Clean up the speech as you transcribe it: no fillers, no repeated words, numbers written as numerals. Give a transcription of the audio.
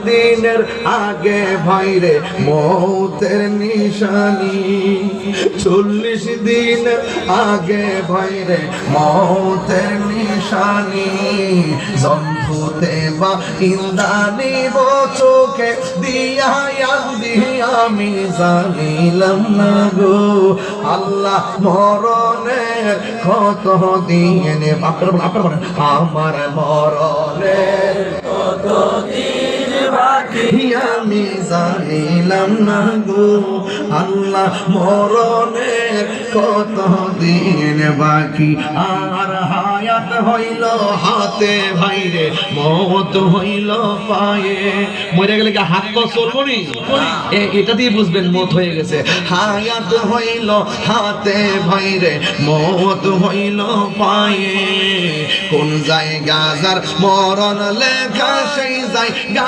দিনের আগে ভাইরে মৌতের নিশানি, 40 দিনের আগে ভাইরে মৌতের নিশানি, জন্তুতে বা ইন্দানি চোখে দিয়া আমি জানিলাম না গো আল্লাহ মরণের কত দিন আপনার আমার মরণের কত দিন বাকি আমি জানিলাম না গো আল্লাহ মরণের কত দিন বাকি। আর হায়াত হইল হাতে ভাইরে মওত হইল পায়ে, মরে গেলে কি হাত তো চলবো নি, এটা দিয়ে বুঝবেন মওত হয়ে গেছে। হায়াত হইল হাতে ভাইরে মওত হইল পায়ে, কোন জায়গা যার মরণ লেখা সেই জায়গা